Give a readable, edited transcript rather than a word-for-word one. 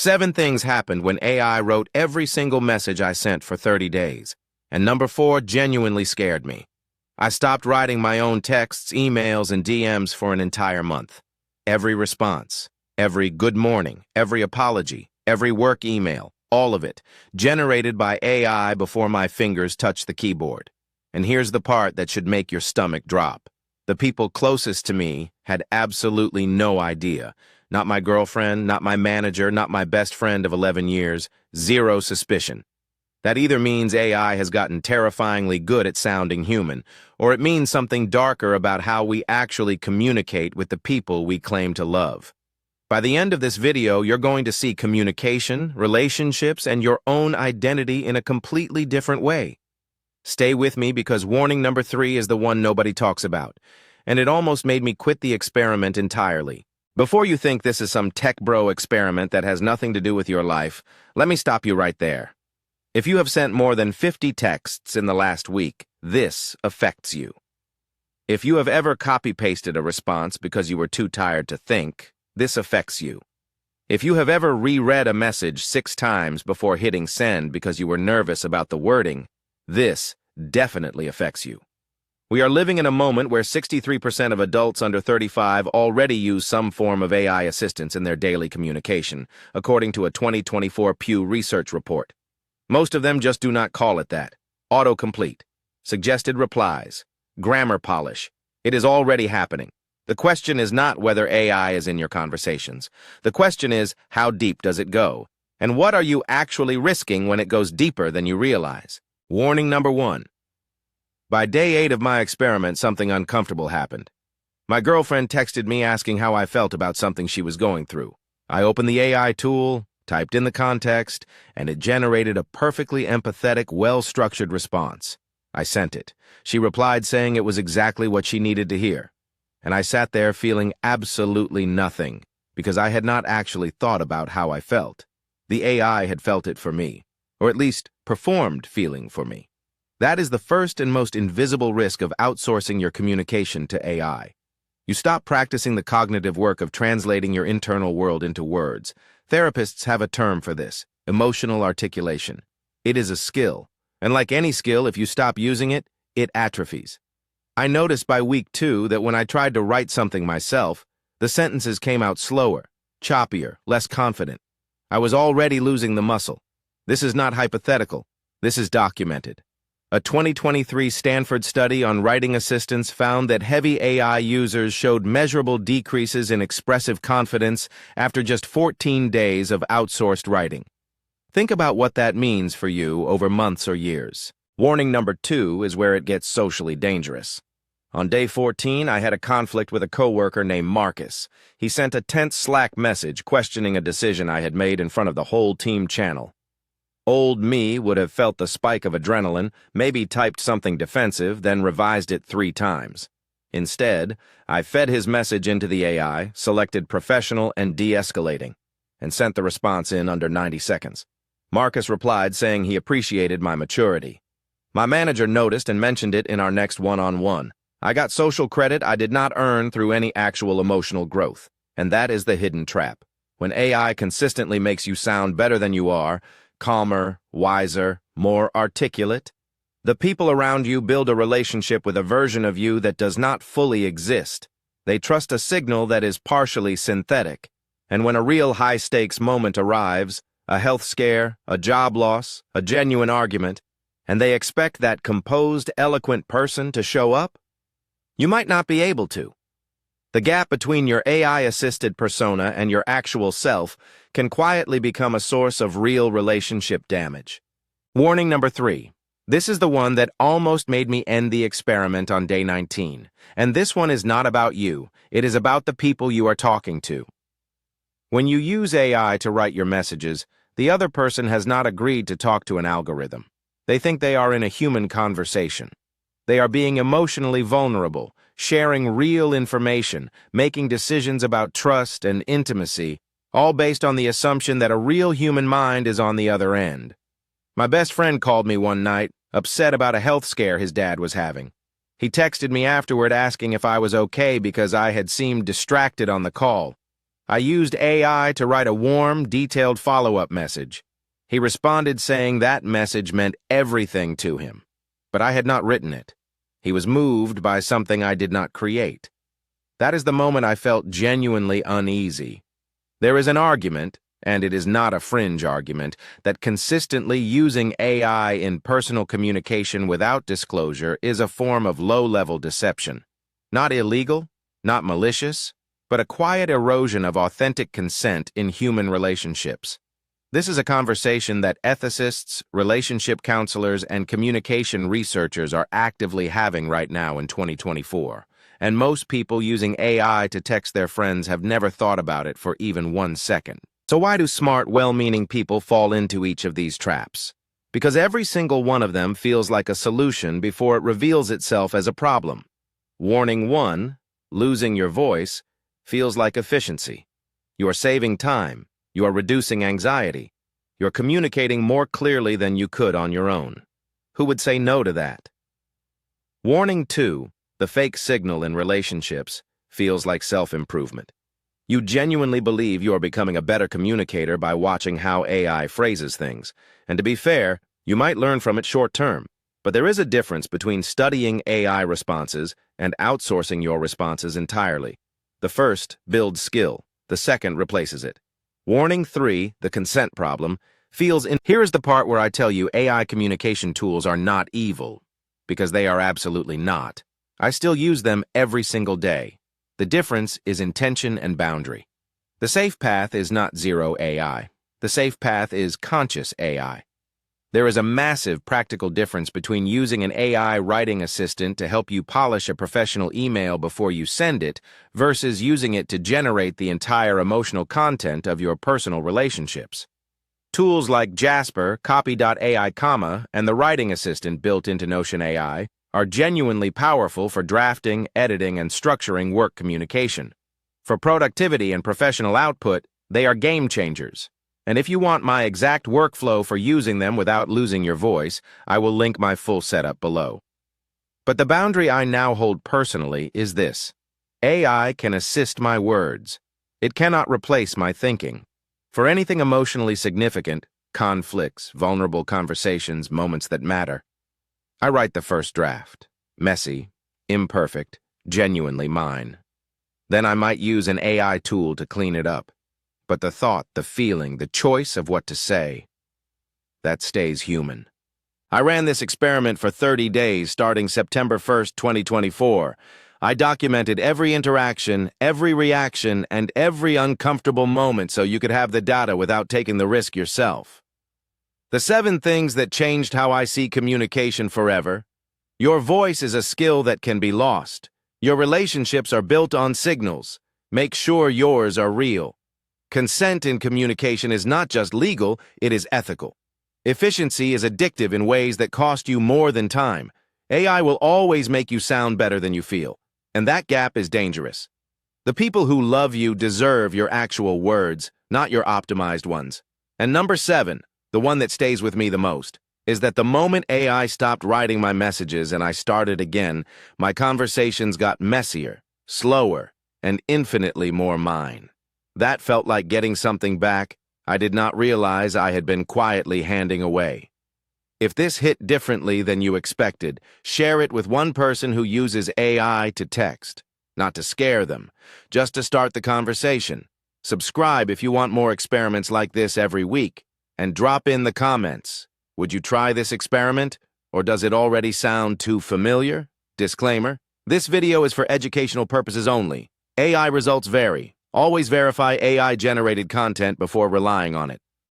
7 things happened when AI wrote every single message I sent for 30 days. And number 4 genuinely scared me. I stopped writing my own texts, emails, and DMs for an entire month. Every response, every good morning, every apology, every work email, all of it, generated by AI before my fingers touched the keyboard. And here's the part that should make your stomach drop. The people closest to me had absolutely no idea. Not my girlfriend, not my manager, not my best friend of 11 years. Zero suspicion. That either means AI has gotten terrifyingly good at sounding human, or it means something darker about how we actually communicate with the people we claim to love. By the end of this video, you're going to see communication, relationships, and your own identity in a completely different way. Stay with me because warning number 3 is the one nobody talks about, and it almost made me quit the experiment entirely. Before you think this is some tech bro experiment that has nothing to do with your life, let me stop you right there. If you have sent more than 50 texts in the last week, this affects you. If you have ever copy-pasted a response because you were too tired to think, this affects you. If you have ever reread a message 6 times before hitting send because you were nervous about the wording, this definitely affects you. We are living in a moment where 63% of adults under 35 already use some form of AI assistance in their daily communication, according to a 2024 Pew Research report. Most of them just do not call it that. Autocomplete, suggested replies, grammar polish. It is already happening. The question is not whether AI is in your conversations. The question is, how deep does it go? And what are you actually risking when it goes deeper than you realize? Warning number 1. By day 8 of my experiment, something uncomfortable happened. My girlfriend texted me asking how I felt about something she was going through. I opened the AI tool, typed in the context, and it generated a perfectly empathetic, well-structured response. I sent it. She replied saying it was exactly what she needed to hear. And I sat there feeling absolutely nothing, because I had not actually thought about how I felt. The AI had felt it for me, or at least performed feeling for me. That is the first and most invisible risk of outsourcing your communication to AI. You stop practicing the cognitive work of translating your internal world into words. Therapists have a term for this: emotional articulation. It is a skill, and like any skill, if you stop using it, it atrophies. I noticed by week 2 that when I tried to write something myself, the sentences came out slower, choppier, less confident. I was already losing the muscle. This is not hypothetical. This is documented. A 2023 Stanford study on writing assistants found that heavy AI users showed measurable decreases in expressive confidence after just 14 days of outsourced writing. Think about what that means for you over months or years. Warning number 2 is where it gets socially dangerous. On day 14, I had a conflict with a coworker named Marcus. He sent a tense Slack message questioning a decision I had made in front of the whole team channel. Old me would have felt the spike of adrenaline, maybe typed something defensive, then revised it 3 times. Instead, I fed his message into the AI, selected professional and de-escalating, and sent the response in under 90 seconds. Marcus replied saying he appreciated my maturity. My manager noticed and mentioned it in our next one-on-one. I got social credit I did not earn through any actual emotional growth, and that is the hidden trap. When AI consistently makes you sound better than you are, calmer, wiser, more articulate, the people around you build a relationship with a version of you that does not fully exist. They trust a signal that is partially synthetic. And when a real high-stakes moment arrives, a health scare, a job loss, a genuine argument, and they expect that composed, eloquent person to show up, you might not be able to. The gap between your AI-assisted persona and your actual self can quietly become a source of real relationship damage. Warning number 3. This is the one that almost made me end the experiment on day 19. And this one is not about you. It is about the people you are talking to. When you use AI to write your messages, the other person has not agreed to talk to an algorithm. They think they are in a human conversation. They are being emotionally vulnerable, sharing real information, making decisions about trust and intimacy, all based on the assumption that a real human mind is on the other end. My best friend called me one night, upset about a health scare his dad was having. He texted me afterward asking if I was okay because I had seemed distracted on the call. I used AI to write a warm, detailed follow-up message. He responded saying that message meant everything to him, but I had not written it. He was moved by something I did not create. That is the moment I felt genuinely uneasy. There is an argument, and it is not a fringe argument, that consistently using AI in personal communication without disclosure is a form of low-level deception. Not illegal, not malicious, but a quiet erosion of authentic consent in human relationships. This is a conversation that ethicists, relationship counselors, and communication researchers are actively having right now in 2024, and most people using AI to text their friends have never thought about it for even 1 second. So why do smart, well-meaning people fall into each of these traps? Because every single one of them feels like a solution before it reveals itself as a problem. Warning 1, losing your voice, feels like efficiency. You are saving time. You are reducing anxiety. You're communicating more clearly than you could on your own. Who would say no to that? Warning 2, the fake signal in relationships, feels like self-improvement. You genuinely believe you are becoming a better communicator by watching how AI phrases things. And to be fair, you might learn from it short-term. But there is a difference between studying AI responses and outsourcing your responses entirely. The first builds skill. The second replaces it. Warning 3, the consent problem, feels in. Here is the part where I tell you AI communication tools are not evil, because they are absolutely not. I still use them every single day. The difference is intention and boundary. The safe path is not zero AI. The safe path is conscious AI. There is a massive practical difference between using an AI writing assistant to help you polish a professional email before you send it versus using it to generate the entire emotional content of your personal relationships. Tools like Jasper, Copy.ai, and the writing assistant built into Notion AI are genuinely powerful for drafting, editing, and structuring work communication. For productivity and professional output, they are game changers. And if you want my exact workflow for using them without losing your voice, I will link my full setup below. But the boundary I now hold personally is this. AI can assist my words. It cannot replace my thinking. For anything emotionally significant, conflicts, vulnerable conversations, moments that matter, I write the first draft. Messy, imperfect, genuinely mine. Then I might use an AI tool to clean it up. But the thought, the feeling, the choice of what to say, that stays human. I ran this experiment for 30 days starting September 1st, 2024. I documented every interaction, every reaction, and every uncomfortable moment so you could have the data without taking the risk yourself. The 7 things that changed how I see communication forever. Your voice is a skill that can be lost. Your relationships are built on signals. Make sure yours are real. Consent in communication is not just legal, it is ethical. Efficiency is addictive in ways that cost you more than time. AI will always make you sound better than you feel, and that gap is dangerous. The people who love you deserve your actual words, not your optimized ones. And number 7, the one that stays with me the most, is that the moment AI stopped writing my messages and I started again, my conversations got messier, slower, and infinitely more mine. That felt like getting something back I did not realize I had been quietly handing away. If this hit differently than you expected, share it with one person who uses AI to text, not to scare them, just to start the conversation. Subscribe if you want more experiments like this every week, and drop in the comments. Would you try this experiment, or does it already sound too familiar? Disclaimer: this video is for educational purposes only. AI results vary. Always verify AI-generated content before relying on it.